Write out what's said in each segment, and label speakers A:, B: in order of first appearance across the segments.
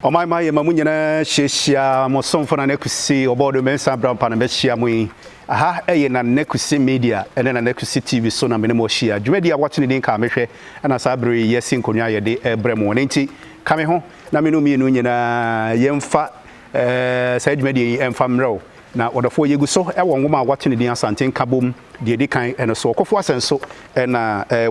A: my Mamunyana, Shishia, Mosonfona Nekusi, or Bodo Mensa Brown Panameshia Mui. Aha, na Nekusi Media, and then a Nekusi TV, so na Menemoshia. Jumedia watching the Incarnation, and as Abri, yes, in Konya, de Bremo, Nenti, coming home, Naminumi Nunina, Yemfa, said Media, and Famro. Now, what the 4 years so, I want woman watching the Asante Nkabom, the Edikan, and a so of was and so, and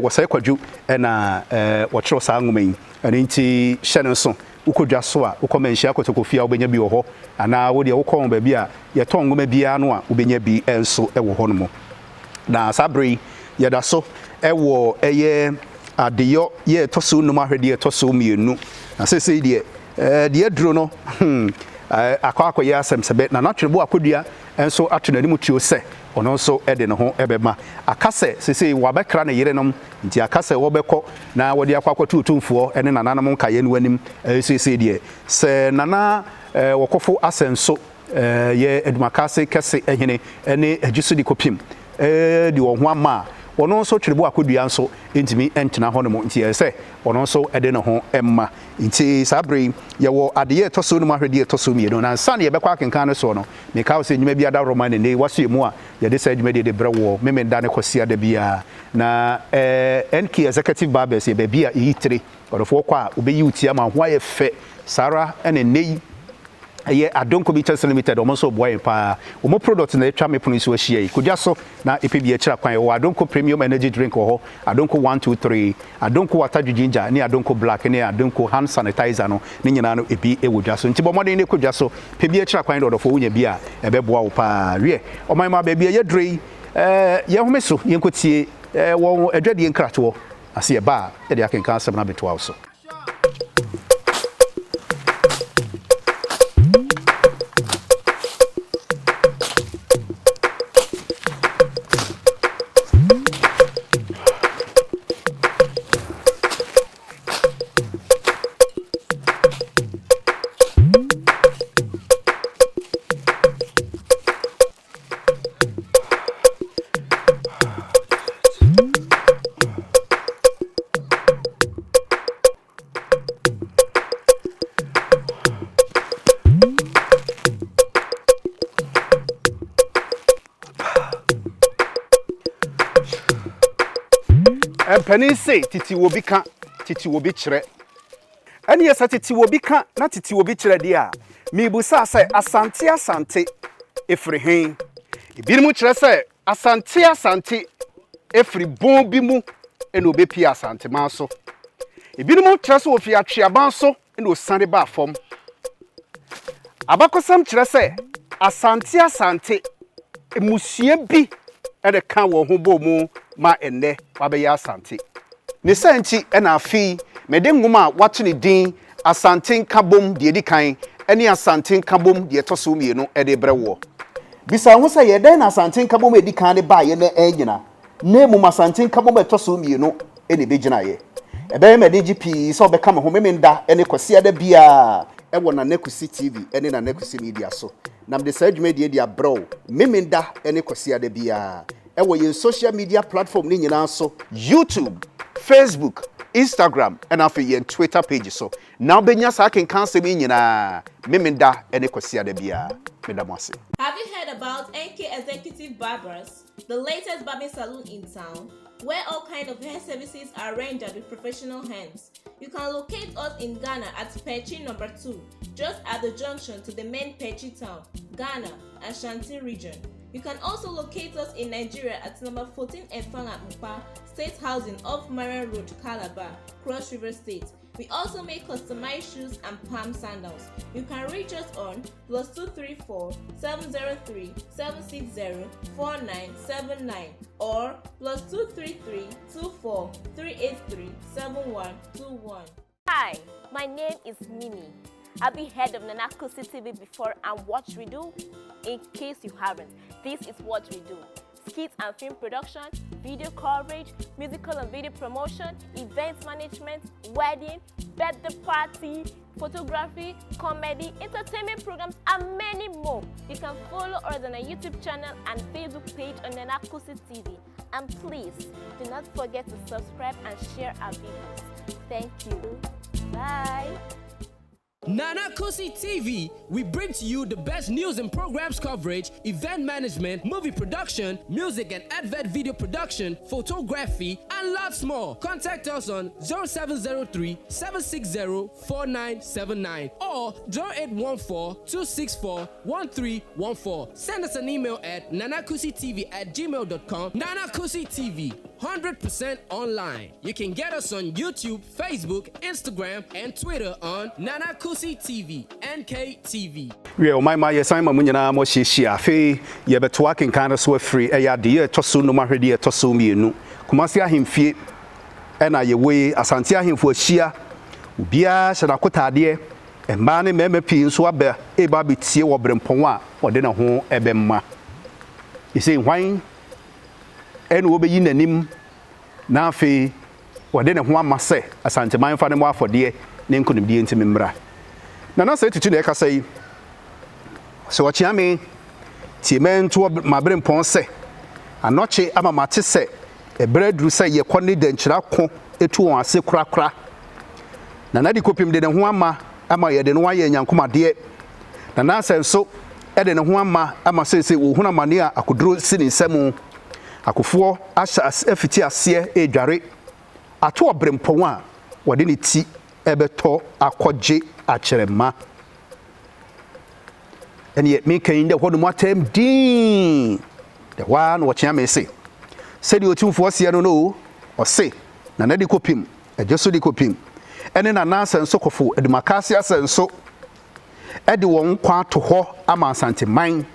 A: was a quadru, and what was Anguming, and inti Shannon so. Ukodwa so a ukomenhia kotokofia obenya bi wo ho ana wo de ukon ba bi a ye tongo ma bia no a ubenya bi enso e wo ho no mo na sabri ye da so e wo eye adeyo ye toso no ma hwede ye toso mienu na sese de duro no akwa ye asem sebe na natwebo akodua enso atonani mutuo se ono nso ede ne ho ebema akase sese wabekra na yerenom nti akase wobekọ na wode akwakwatu utumfo ene nananom nkaye no anim sese de se nana wokofo asenso ye edumakase kese ehene ene agiso di kopim di wo ho ama ono nso twirebo akodua nso ntimi entena ho no mo nti se ono nso ede ne ho emma nti sabre ye wo ade toso no mahwede toso mi no na nsa ne ye bekwa kenkan no so no me ka wo se nyuma bia da roman ne waso emu a ye de sa nyuma de brewo memenda ne kosia da bia na NK executive barbers ye be bia e3 odofo kwa obeyi utia ma ho aye fe sara ene nei ye Adonko Bitters Limited omonso boy pa omo product na etwa me pono so ahia yi kodwa so na epebi akira kwan wo Adonko premium energy drink ho Adonko 123 Adonko water ginger ne Adonko black ne Adonko hand sanitizer no ne nyina no ebi ewodwa so nti bomode ne kodwa so pebi akira kwan do fo wonya bi a ebeboa wo pa wie oman ma ba bi ye drei ye homeso ye nkotie wo adwade nkrato ase ye ba ye de akenkan asem na betoa so Penny say titi wo bi ka titi wo bi kire ene yesa titi wo bi ka na titi wo bi kire dia me bu sa say asante efri hen ebi mu kire say asante efri bon bi mu ene obepi asante man so ebi mu kire say ofi atweaban so ene osande ba fom abakosam kire say asante emusie bi ene kan wo ho bo mu ma enne wabeya Asante ne santi ena afi mede ngoma wato ne din Asante Nkabom de edikan ene Asante Nkabom de toso mienu ede brewo bisa ho se ye den Asante Nkabom edikan ne ba ye na enyina na mu Asante Nkabom toso mienu ene begina ye ebe me de GP so be kama ho memenda ene kwase ada bia e wona Nekusi TV ene na Nekusi Media so nam de sadwuma de dia bro memenda ene kwase ada bia ewo ye social media platform ni nyina so YouTube, Facebook, Instagram and afi ye Twitter page so now benya sa kan cancel me nyina memenda ene kwasi ada bia medamase.
B: Have you heard about NK Executive Barbers, the latest barbing salon in town, where all kinds of hair services are rendered with professional hands? You can locate us in Ghana at Pechi number 2, just at the junction to the main Pechi town, Ghana, Asante region. You can also locate us in Nigeria at number 14 Efang at Mpa, State Housing off Marian Road, Calabar, Cross River State. We also make customized shoes and palm sandals. You can reach us on +234 703 760 4979 or +233 24 383 7121.
C: Hi, my name is Mimi. I've been head of KUSI TV before, and what we do, in case you haven't, this is what we do. Skits and film production, video coverage, musical and video promotion, events management, wedding, birthday party, photography, comedy, entertainment programs, and many more. You can follow us on our YouTube channel and Facebook page on KUSI TV. And please, do not forget to subscribe and share our videos. Thank you. Bye.
D: Nana KUSI TV, we bring to you the best news and programs coverage, event management, movie production, music and advert video production, photography, and lots more. Contact us on 0703 760 4979 or 0814-264-1314. Send us an email at nanakusitv@gmail.com. Nana KUSI TV, 100% online. You can get us on YouTube, Facebook, Instagram, and Twitter on Nana KUSI TV, NKTV.
A: We are my Simon Munana Moshia Fe, Yabetwakin kind of so free, a dear Tosu no Mahredia Tosumi no. Kumasia him feet, and I away Asante him for Shia, Ubia Shadakota dear, and Mane Meme Pin Swabe, a baby tea or Brempoa, or dinner home ebemma. You say wine, and will be in the nim, now fe, or dinner one must say, Asante mine for the more for dear, name couldn't be into membra. Nana said to Tuneka say, so what you mean? Timen to my brain pon say, and not che ama mate say, a bread ru say ye quantly denchra con, a two on say cra. Nana di copim de Huama, ama ye den why yankuma dear. Nana said so, Eden Huama, ama say, Uhuna mania, I could draw sin in Semu. I could for Asha as FT as seer a jare. A two brim pon, what didn't it see, ebeto, a quadje. Acherema. And yet me kind of what more time ding the one what you may say. Said you 2 4 I don't know or say na di kopim e jeso di kopim ene na nansa nsokofo e de makasia senso e de won kwa to ho ama Asante man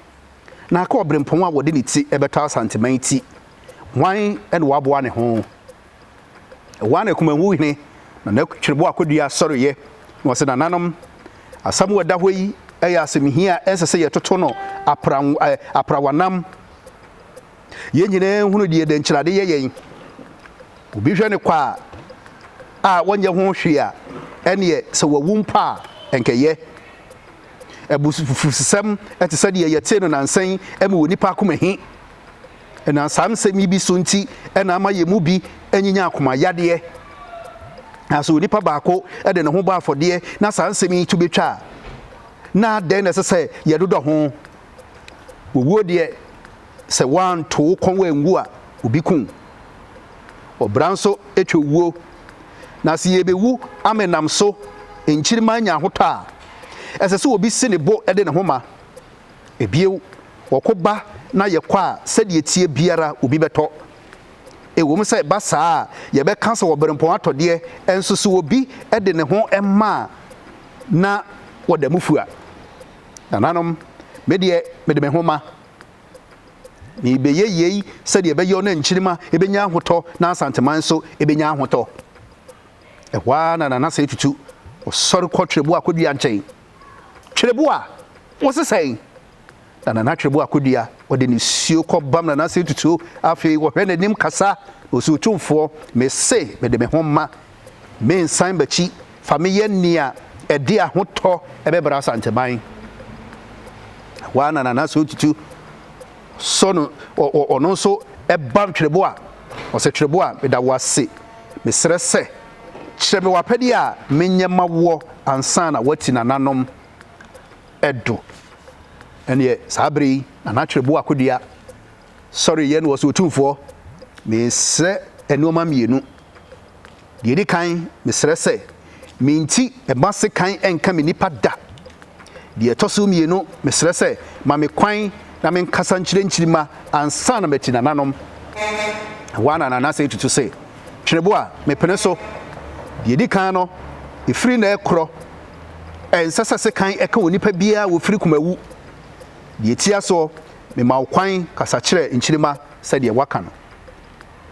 A: na ka obrempon a wode ni ti e beta Asante man ti wan e de wabo ne ho wan e kuma wu hene na twirebo akodua sori ye no se na nanom asam wada hoyi eya asemhia ensese ye toto no aprawanam ye nyine hunu die de nkyirade ye yen obi hwe ne kwa a wonye ho hwe a ene ye se wawumpa enkeye ebusufusem etese de ye te no nansan eme wonipa akoma hi ena samsemi bi so nti ena ama ye mu bi enyinya akoma yade aso nipa baako e de ne ho ba afode na sansemi to betwa na den na sese ye dodo ho wowo de se wan to kon wangu a obi kun obranso etwuo na se ye bewu amenam so enchirima nya hoto a ese se obi se ne bo e de ne ho ma ebiew wokoba na ye kwa se de tie biara obi beto e wo mse ba saa ye be kansa wo berempon atode enso so obi e de ne ho emma na wo da mufua nananom me de me ho ma ni be ye se de be yo na nchirima e be nya hoto na Asante man so e be nya hoto e wa na se tutu osori kwotrebu akodua nchen twrebu a wo se sen na twrebu akodua wode ni suo kobam na se tutu afi wo hwe nanim kasa osu tumfo me se me de me homma me nsan bachi famiye nia e de ahoto e be bra Asante ban wa na se tutu sono ono so e bam twrebu a o se twrebu a me da wase me sere se kyereme wapedi a menyema wo ansa na wati na nanom edo ene sabri na twrebu akodua sorry yen was otumfo me se enoma mienu de di kan me sere se minti e base kan enka me nipa da de toso mienu me sere se ma me kwan na me nkasa nkyirima ansa na meti na nanom wana na se tutu se twrebu a me pene so de di kan no efiri na ekro ensasa se kan eka onipa bia wo firi kumawu de tia so me ma kwan kasa kire nkyirima se de waka no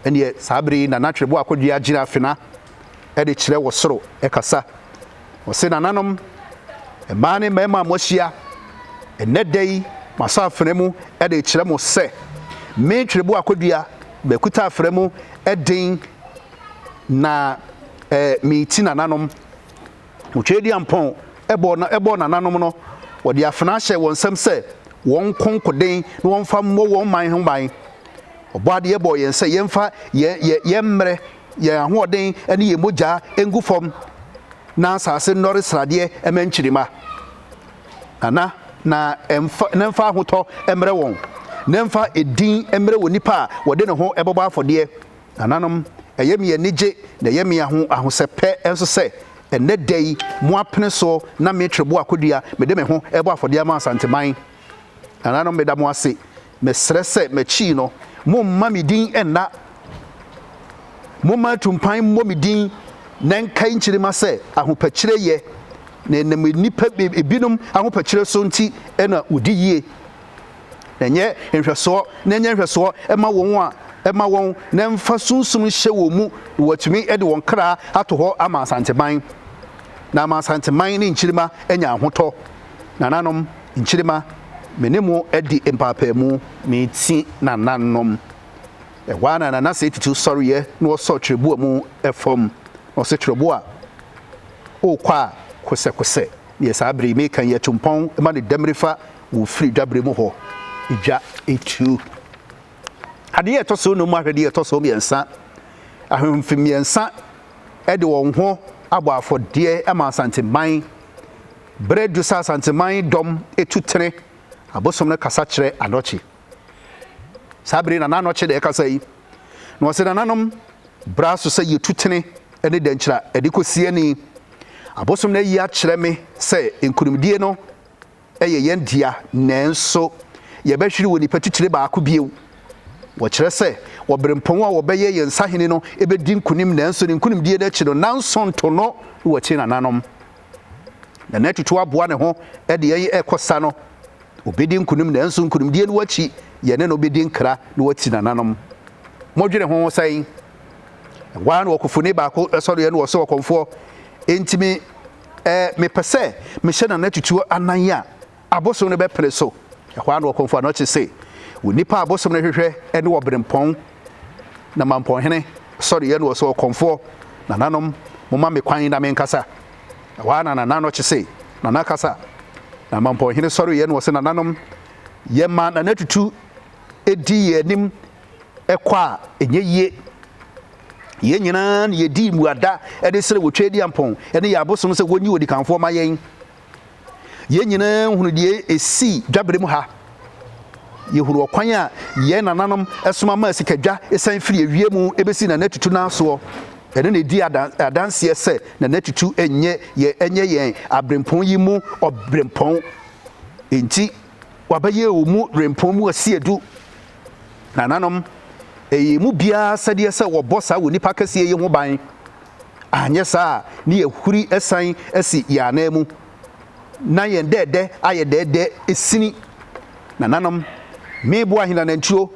A: ene sabri na twrebu akodua gira fina e de kire wo soro e kasa wo se nanom e ma ne mema mohyia enedai masafremu e de kire mo se me twrebu akodua be kuta afremu e den na mi ti na nanom utwedi ampon ebo na nanom no wo de afna hye won sam se won konkoden na won fa mo won man ho ban obo de ebo yen se yemfa ye mre ye ahoden ene ye moja engu fom na asase nnɔre srade ɛma nkyirima ana na emfa ahotɔ emre wɔn na emfa edin emre wɔ nipa a wɔde ne ho ɛbɔbɔ afɔdeɛ ananom ɛyɛ me anigye na ɛyɛ me ahosɛpɛ enso sɛ ɛnɛ dai mo apene so na me trebo akodua me de me ho ɛbɔ afɔdeɛ ma asanteman ananom me da mo ase me srɛ sɛ me chi no mo mma me din ɛnna mo ma tumpan mo me din na nkai nkyirima sɛ ahopɛkyerɛ yɛ na nam nipa ebinom ahopɛkyerɛ so nti ɛna udi yie na nyɛ nhwɛsoɔ na nyɛ nhwɛsoɔ ɛma wɔn na mfa sunsum hyɛ wɔ mu wɔtumi ɛde wɔn kra ato hɔ ama asanteman na ama asanteman ne nkyirima anya ahotɔ nananom nkyirima me ne mo ɛdi mpaapaemu me ti nananom ɛhɔ na nana sɛ tutu sɔreɛ na wɔsɔ twerɛboa mu ɛfam ɔsɛ twerɛboa a ɔkɔ a kosɛkosɛ yɛ saa bere me kan yɛ tumpɔn ma ne dɛmrefa wo firi dwabere mu hɔ edwa etu adeɛ ɛtɔ so no mu ahwɛdeɛ ɛtɔ so mmiɛnsa ahemfi mmiɛnsa ɛde wɔn ho abɔ afɔdeɛ ama asanteman bere du sa asanteman dɔm etu tene abosom no kasa kyerɛ anɔkye saa bere na nanɔkye de ɛkasa yi na wɔsɛ nananom bra so sɛ yɛtu tene ɛne dɛnkyerɛ ɛde kɔsie ni abosom na yi akyerɛ me sɛ nkurumdie no ɛyɛ yɛn dia nanso yɛbɛhwiri wɔ nipa titire baako bio wɔkyerɛ sɛ wɔbrempɔn a wɔbɛyɛ yɛn sahene no ɛbɛdi nkunim nanso ne nkunimdie no akyi no nanso nto no wɔkyi nananom na natutu aboa ne ho ɛde yɛn ɛkɔsa no obɛdi nkunim nanso nkunimdie no akyi yɛne no bɛdi nkra na wɔti nananom modwene ho sɛn ɛwaa no wɔkofo ne baako ɛsɔre yɛn no wɔsɛ wɔkɔmfoɔ entimi mepɛ sɛ mehyɛ na natutu anan a abosom no bɛpere so ɛhɔ no wɔkɔmfoɔ no kye sɛ wo nipa abosom no hwehwɛ ɛne wɔ brempɔn na mampɔnhene sɔre yɛn no wɔsɛ wɔkɔmfoɔ nananom moma me kwan na menkasa ɛhɔ na nana no kye sɛ nana kasa na mampɔnhene sɔre yɛn no wɔsɛ nananom yɛma na natutu edi yɛ anim ɛkɔ a ɛnyɛ yie yɛn nyinaa na yɛdi muada ɛde srɛ wɔtwa di ampɔn ɛne yɛ abosom sɛ wɔnyi wɔdi kanfoɔ ma yɛn nyinaa hunu deɛ esi dwabere mu ha yɛhuru ɔkwan a yɛn nananom ɛsoma ma sikadwa ɛsan firi awie mu ɛbɛsi na natutu n'asoɔ ɛne na di adanseɛ sɛ na natutu ɛnyɛ yɛn abrempɔn yi mu ɔbrempɔn enti wabɛyɛ wɔ mu brempɔn mu asi edu nananom ɛyɛ mu biara sɛdeɛ sɛ wɔbɔ saa wɔ nipa kɛseɛ yi ho ban anyɛ saa ne yɛhuri ɛsan asi yɛanan mu na yɛn dɛɛdɛ ayɛ dɛɛdɛ esini nananom meboa hina nantuo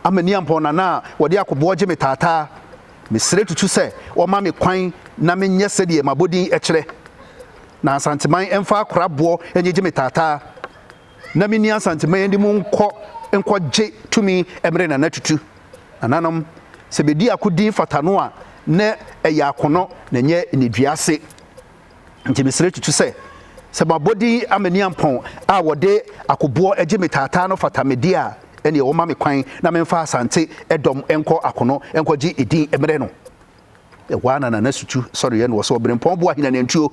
A: amani ampɔn nana a wɔde akɔboɔ gye me taataa mesrɛ tutu sɛ wɔma me kwan na menyɛ sɛdeɛ mabɔdin ɛkyerɛ na asanteman ɛmfa akoraboɔ ɛnyɛ gye me taataa na menni asanteman ɛde mu nkɔgye tumi ɛmmerɛ nana tutu nananom sɛ bɛdi akodin fatano a na ɛyɛ akono na nyɛ niduase nti mesrɛ tutu sɛ mabɔdin amani ampɔn a wɔde akɔboɔ agye me taataa no fatamedi a ɛne ɛwɔma me kwan na memfa asante ɛdɔm ɛnkɔ akono ɛnkɔgye edin ɛmmerɛ no ɛhɔ na nana sutu sɔre yɛ no wɔ sɛ ɔbrempɔn boa hina nantuo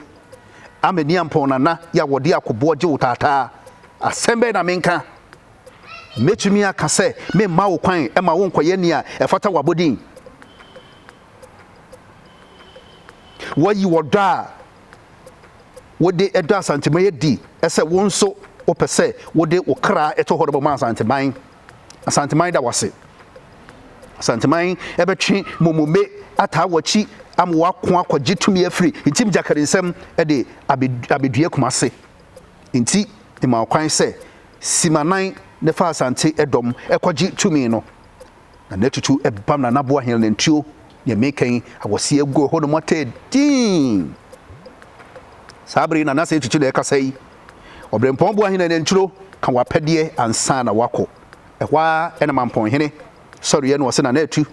A: amani ampɔn nana yɛ wɔde akɔboɔ gye wo taataa asɛm bɛɛ na menka metumi aka sɛ memma wo kwan ɛma wo nkɔyɛ ni a ɛfata wabɔdin wɔyi wɔdɔ a wode ɛdɔ asanteman yɛdi ɛsɛ wo nso wopɛ sɛ wode wo kra ɛtɔ hɔ dɔbɔ ma asanteman da wase asanteman ɛbɛtwe momome ataa wɔkyi ama wako akɔgye tumi afiri ntim gyakare nsɛm ɛde abedua kuma se nti ma kwan sɛ simanan ne fa asante ɛdɔm ɛkɔgye tumi no na natutu ɛbam na naboa hɛn nantuo ne mekan awɔse agu hɔ no mɔtɛ din sabri na nasa tutu de kasa yi obrempɔn boa hena nanturo ka wapɛdeɛ ansa na wakɔ ɛhwa ɛna mampɔn hene sɔre yɛ no wɔse na atu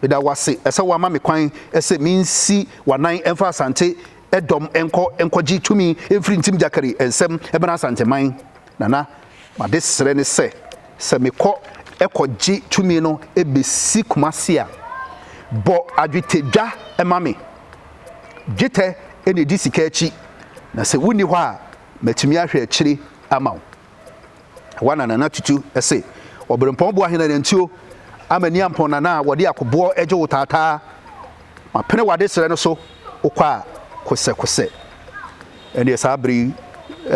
A: bida wase ɛsɛ wa ma me kwan ɛsɛ minsi wanan ɛmfa asante ɛdɔm ɛnkɔgye tumi ɛmfiri ntim gyakare ɛnsɛm ɛbɛna asante man nana made srɛ ne sɛ mekɔ ɛkɔgye tumi no ɛbɛsi kumase a bɔ adwetedwa ɛma me dwetɛ ene di sika achi na se wuni hɔ a matumi ahwɛ akyiri ama wo wana na tutu ese obrempon bo ahena ntuo amani ampon na wɔde akobo agye wo tata mapene wade sere no so okwa kose ene sabri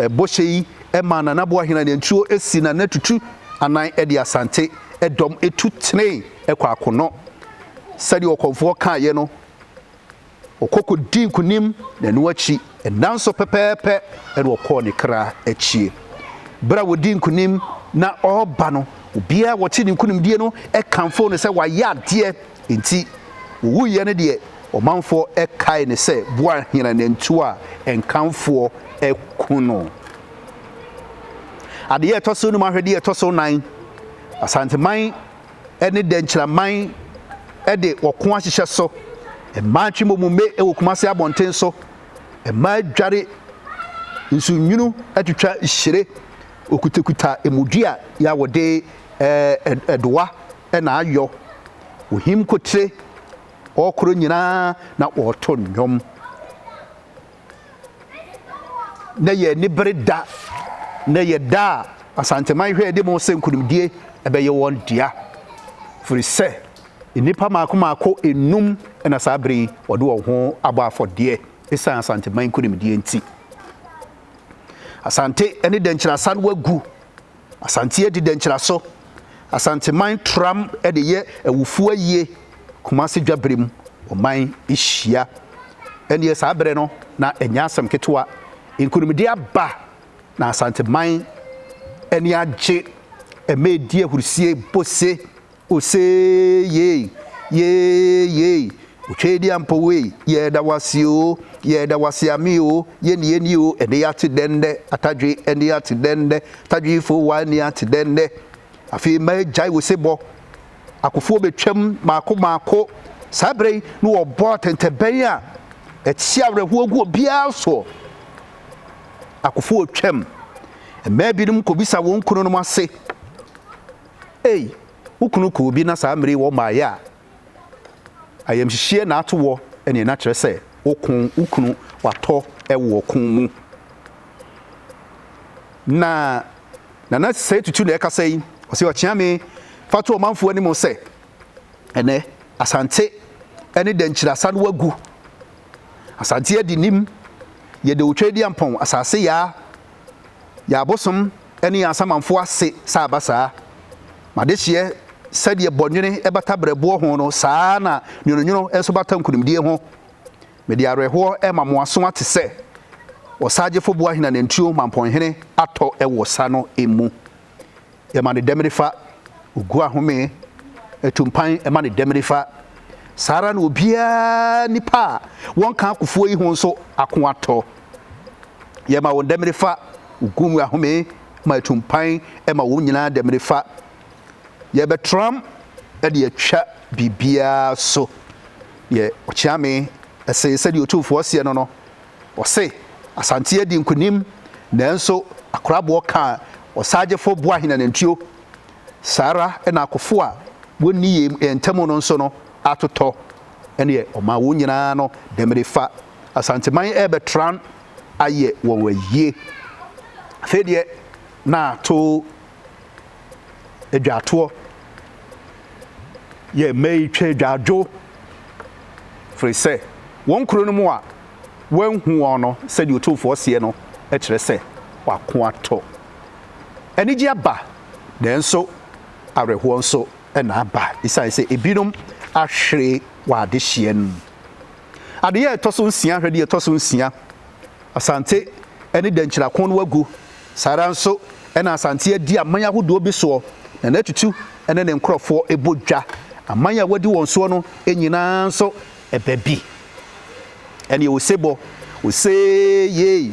A: bohyi ema na bo ahena ntuo esi na tutu anan ede asante edom etu tene ekwa akono sɛde ɔkɔmfoɔ kaayɛ no ɔkɔkɔ di nkunim na no akyi ɛnanso pɛpɛɛpɛ ɛna ɔkɔɔ ne kra akyie bra wɔdi nkunim na ɔba no obia wɔte ne nkunim die no ɛkamfo no sɛ wayɛ adeɛ enti wɔwuyɛ no deɛ ɔmanfoɔ ɛkae ne sɛ boa hena nantu a ɛnkamfoɔ ɛkuno adeɛ ɛtɔ so no mahwɛdeɛ ɛtɔ so 9 asanteman ɛne dɛnkyiraman ɛde wɔko ahyehyɛ so ɛmaa twimomume ɛwɔ kumase abɔnten so ɛmaa dware nsunyunu atwitwa hyire okutakuta emudua ya wɔde ɛdoa ɛna ayɔ ohim kotre ɔkoro nyinaa na ɔtɔ nnwom na yɛ nibere da na yɛ da asanteman hwɛ de mo sɛ nkunimdie ɛbɛyɛ wɔn dia firi sɛ nipa maako enum na sabri wɔde wɔn ho abɔ afɔdeɛ esan asanteman nkunimdie nti asante ene denkyirasan wagu asante edi denkyiraso asanteman tram ede ye awufu ayie kumase dwabrem oman ihia ene ye sabre no na enya asem ketewa nkunimdie aba na asanteman ene agye emedi ahursie bose ose ye uchedi ampowe ye da wasio ye da wasiamio ye ni o ene ya ti dende atadwe ene ya ti dende tadwe fo wa ni ya ti dende afi ma jai wo sebo akofo betwam maako sabre no obo tenteben a etia awerɛho agu obia so akofo otwam ma bi num kobisa won kunu no ase ukunu ko bi na saa mmere wo maaya ayam hihie na ato wo ene na kyerɛ sɛ ukunu watɔ ɛwɔ kun mu na sɛ tutu na ɛkasa yi ɔsɛ ɔkyea me fato ɔmanfo ani mu sɛ ɛnɛ asante ɛne denkyirasa no wagu asante adi nim yɛde otwa di ampɔn asase ya abosom ɛne asamanfo ase sa abasa madehye sɛdeɛ bɔnwene ɛbata brɛboɔ ho no saa na nwononwono ɛso bata nkunimdie ho mede awerɛhoɔ ɛma moaso ate sɛ ɔsagyefo boa hena nantuo mampɔnhene atɔ ɛwɔ sa no emu ɛma ne dɛmrefa ogu ahome atumpan ɛma ne dɛmrefa saara na obiara nipa a wɔnka akofoɔ yi ho nso ako atɔ yɛma wɔn dɛmrefa ogu mu ahome ma atumpan ɛma wɔn nyinaa dɛmrefa yɛbɛtram ɛde atwa bibia so yɛ ɔkyeame ɛsɛ sɛdeɛ otufoɔ seɛ no ɔse asante adi nkunim nanso akoraboɔ ka ɔsagyefo boa hena nantuo saara ɛna akofo a wɔnni yɛntɛm no nso no atotɔ ɛne ɔma wɔn nyinaa no dɛmrefa asanteman ɛbɛtram ayɛ wɔn ayie afei deɛ na ato adwatoɔ ye mei twa dwadwo firi sɛ wɔn kuro no mu a wɔnhu wɔn no sɛ deɛ otofoɔ seɛ no ɛkyerɛ sɛ wako atɔ anigye aba nanso awerɛhoɔ nso ɛna aba ɛsiane sɛ ebinom ahwere wɔ adehyeɛ no adeɛ ɛtɔ so nsia hwɛdeɛ ɛtɔ so nsia asante ɛne dankyirako no wagu saa nso ɛna asante adi aman ahodoɔ bi soɔ na n'atutu ɛne ne nkorɔfoɔ ɛbɔ dwa aman a wadi wɔn soɔ no nyinaa nso ɛbɛ bi ɛne osebɔ ose ye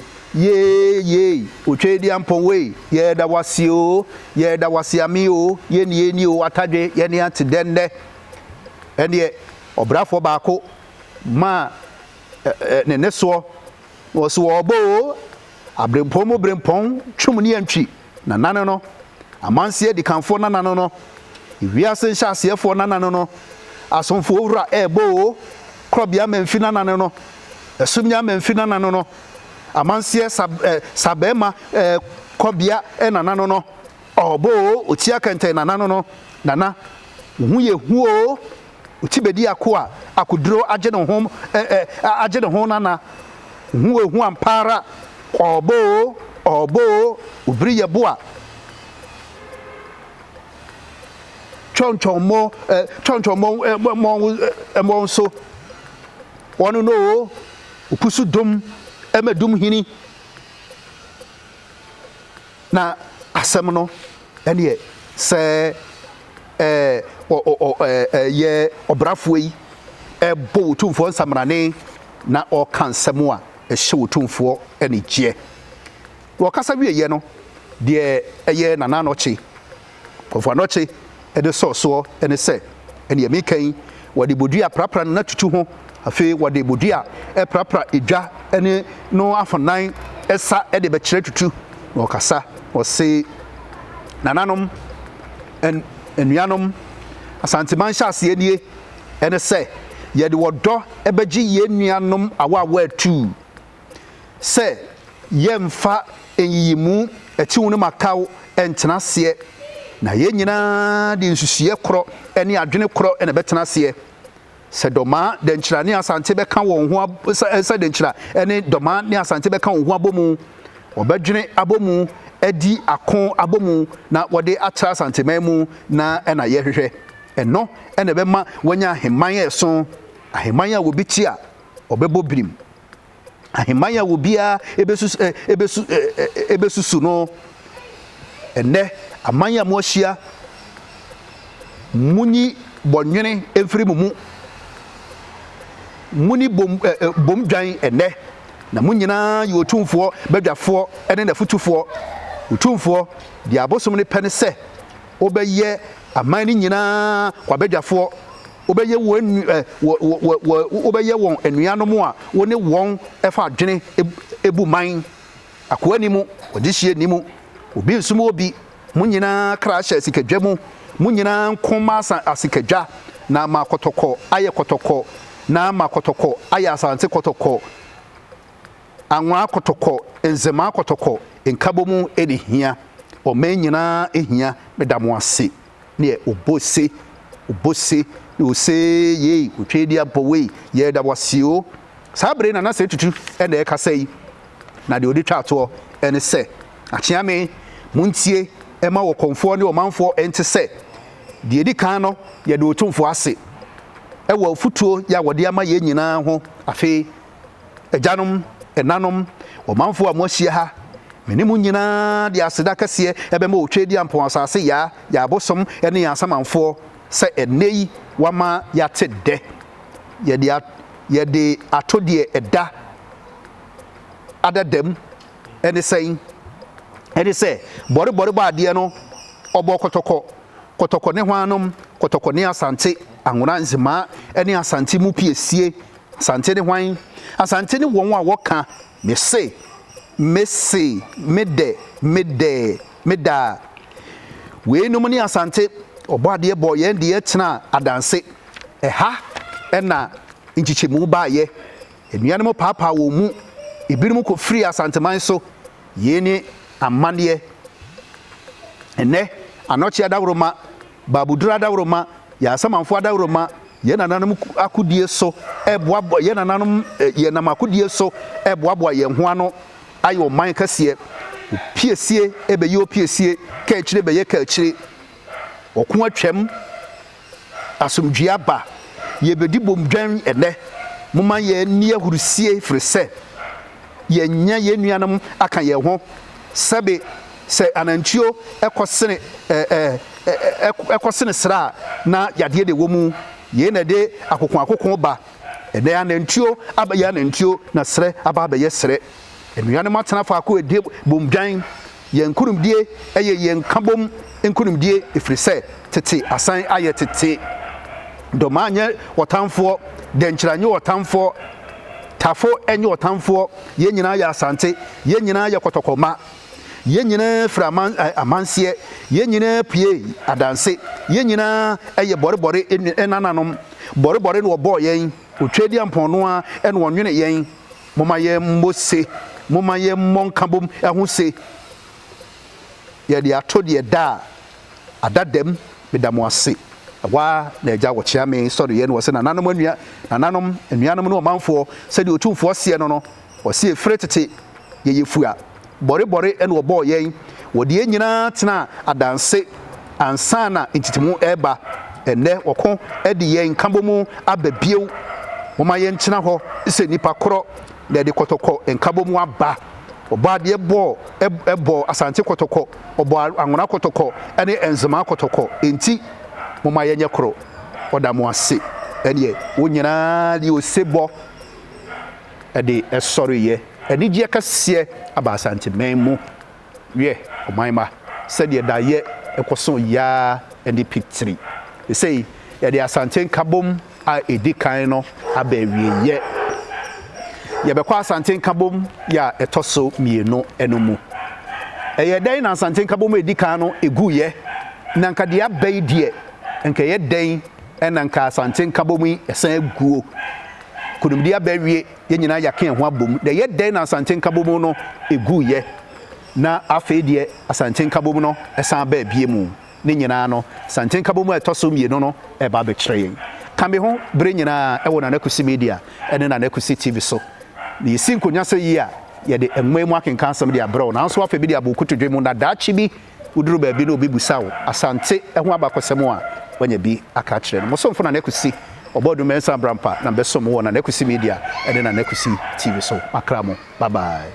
A: otwedi ampon we ye da wasio ye da wasiamio ye ni o atadwe ye ni ate dende ɛne obrafo baako ma ne so wɔso obo brempɔn twum ne antwi na nane no amanse di kanfo na nane no wiase nhyasiefo na nane no asomfo owura ebo krobia memfi na nane no asumnya memfina nano no amansie sabema kobia nano no obo otia kente nano no nana hu ye huo otibedi akoa akuduro agye ne ho nana hu ehu ampara obo obiri ye boa chonchomo mo so wonu no opusu dum emedum hini na asem no ene se ye obrafo yi ebo otumfo nsamrane na o kansem a ehye otumfo ene gye wo kasa wie ye no de eye nana no chi kofo no chi ede so ene se ene mi kan wode bodua prapra na tutu ho afi wode bodua prapra edwa ene no afanan esa ede be kire tutu wo kasa wo se nananom enuanom asante man hyase nie ene se yede wodo ebeji ye nuanom awa atu se yemfa enyimu etiwu no makaw entena se na ye nyina de nsusuye kro ene adwene kro ene betena se se doma de nkyira ne asante beka won ho se de nkyira ene doma ne asante beka won ho abomu obedwene abomu edi akon abomu na wode atra asante memu na ena ye hwehwe eno ene bema wanya heman eso aheman a wobi ti a obebo birim aheman a wobi a ebesusu no ene amanya mo hia muni bonwene efiri mu muni bom dwan ene na munyina ye otumfo badwafo ene na futufo otumfo di abosom ne pene se obeye aman ni nyina kwa badwafo obeye obeye won enuanom a woni won efa adwene ebu man akoani mu odihie ni mu obi nsumo obi munyina krasha sikadwamu munyina nkoma asikadwa na makotoko aye kotoko na makotoko aye asante kotoko anwa kotoko enzema kotoko Nkabom edihia o menyina ehia medamo ase ne obose no se ye otwedi apowe ye da wasio sabre na se tutu ene e kasai na de odi twato ene se achiame muntie ema wo konfo ne o manfo ente se de edi kan no ye de otumfo ase e wo futuo ya wode ama ye nyina ho afi ejanom enanom o manfo amohie ha menimu nyina de aseda kase ebema otwedi ampon asase ya abosom ene ya samanfo se enei wama ya tede yede atodie eda adadam ene se bore ba de no obo kotoko ne hwanom kotoko ne asante anwona nzima ene asante mu piesie asante ne hwan asante ne won a woka messe meda we no mani asante obade bo ye de etena adanse eha ena nchichemu ba ye enuanom papa wo mu ebirum ko free asante man so ye ni amane ene anochi adawroma babudura adawroma ya samanfo adawroma ye nananum akudie so eboabo ye nananum ye namakudie so eboabo ye ho ano ayo man kase piesie ebeyo piesie ka akire beye ka akire okun atwam asomdua ba ye bedi bomdwan ene moma ye ni ahurusie frese ye nya ye nuanam aka ye ho sebe se anantio ekosene sra na yade de womu ye na de akokon ba ene anantio abaye anantio na sre aba abaye sre enuane matena fa ko ede bomdwan ye nkurumdie eye ye nkabom nkurumdie efrise tete asan aye tete domanye wotamfo denkyiranye wotamfo tafo enye wotamfo ye nyina ya asante ye nyina ya kotokoma ye nyina framan amansie ye nyina pie adanse ye nyina eye borebore enananom borebore no bo yen otwedi ampono a ene wonwene yen moma ye mose moma ye Nkabom eho se ye de ato de da adadam bedamo ase wa na eja wo chia me sorry ye no se na nanom anuanom no manfo se de otumfo se no wo se efretete ye yefua bore ene wo bo yen wo de nyina tena adanse ansana intitimu eba ene woko e de yen Nkabom ababiew moma ye nkyena ho se nipa koro na de kotoko Nkabom aba oba de ebo Asante kotoko obo anwona kotoko ene enzema kotoko enti moma ye nyekoro odamo ase ene wo nyina de osebo e de esoro ye eni je kase aba Asante menmu ye omanma se de da ye ekoso ya eni picture say ye de Asante Nkabom a edikan no abawie ye ye be kwa Asante Nkabom ya etoso mienu enomu eye den na Asante Nkabom edikan no egu ye na nka de abai die nka ye den ena nka Asante Nkabom esan aguo kunumdi abawie ye nyina ya kan ho abom de ye den na Asante Nkabom no egu ye na afa die Asante Nkabom no esan ba bie mu ne nyina no Asante Nkabom etoso mienu no e ba be kire yen kambe ho bre nyina e wona na KUSI media ene na KUSI TV so ni sinkonya se yi a ye de enwemu akenkan sam de abro na so afa bi de abokutudwe mu na daachi bi uduru ba bi no obi busawo Asante eho abakosem a wanya bi aka kire no mo so mfo na KUSI obodu mensa brampa na beso mo na KUSI media ene na KUSI TV so makramo bye bye.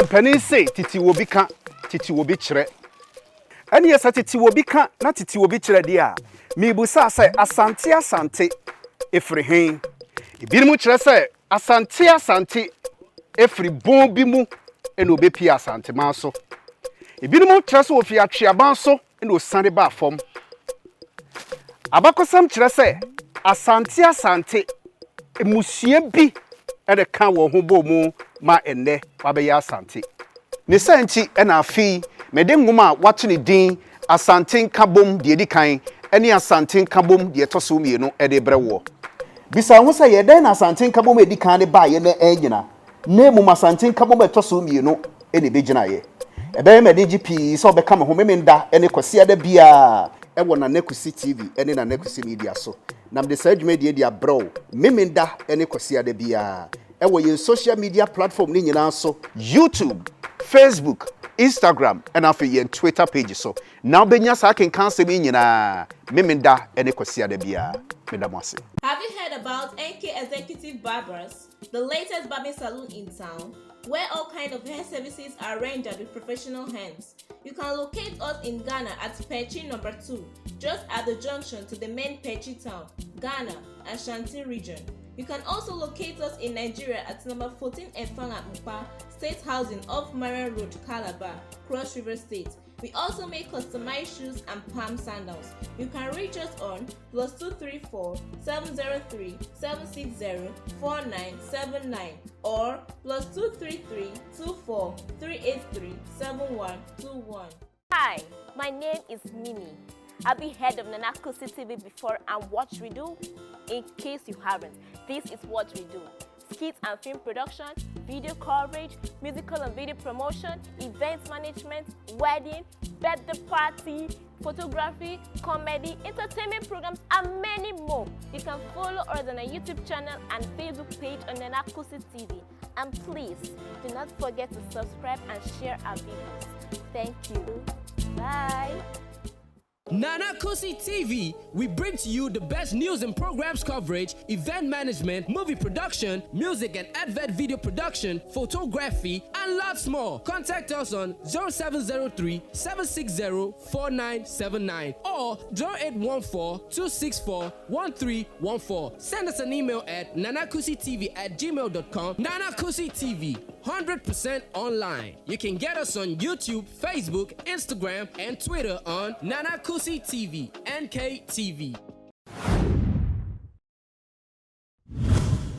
A: Penny say titi wo bi ka titi wo bi kire ene yesa titi wo bi ka na titi wo bi kire dia mi busa say Asante efri hen ebi mu kire say Asante efri bon bi mu ene obepi Asante man so ebi mu kire say ofi atweaban so ene osande ba fom abakosam kire say Asante emusie bi ene kan wo ho bo mu ma enne wabe ya Asante ne santi ena afi mede ngoma wato ne din Asante Nkabom de edikan ene Asante Nkabom de etoso mienu ede brewo bisa ho se ye den na Asante Nkabom edikan de ba ye na anyina na mu Asante Nkabom etoso mienu ene begina ye ebe me de GP so be kama ho memenda ene kwase ada bia e wona na KUSI TV ene na KUSI media so na mde sa adwuma de dia bro memenda ene kwase ada bia ewo ye social media platform ni nyina so YouTube, Facebook, Instagram and afi ye Twitter page so now benya sa ken cancel me nyina memenda ene kwase da bia medamase.
B: Have you heard about NK Executive Barbers, the latest barbing salon in town, where all kind of hair services are rendered with professional hands? You can locate us in Ghana at Pechi number 2, just at the junction to the main Pechi town, Ghana, Asante region. You can also locate us in Nigeria at number 14 Efang at Mpa, State Housing off Marian Road, Calabar, Cross River State. We also make customized shoes and palm sandals. You can reach us on +234 703 760 4979 or +233 24 383 7121.
C: Hi, my name is Mimi. I've been head of KUSI TV before, and what we do, in case you haven't, this is what we do. Skits and film production, video coverage, musical and video promotion, event management, wedding, birthday party, photography, comedy, entertainment programs, and many more. You can follow us on our YouTube channel and Facebook page on KUSI TV. And please, do not forget to subscribe and share our videos. Thank you. Bye.
D: Nana KUSI TV, we bring to you the best news and programs coverage, event management, movie production, music and advert video production, photography, and lots more. Contact us on 0703-760-4979 or 0814-264-1314. Send us an email at nanakusitv@gmail.com. Nana KUSI TV, 100% online. You can get us on YouTube, Facebook, Instagram, and Twitter on Nana KUSI TV, NKTV.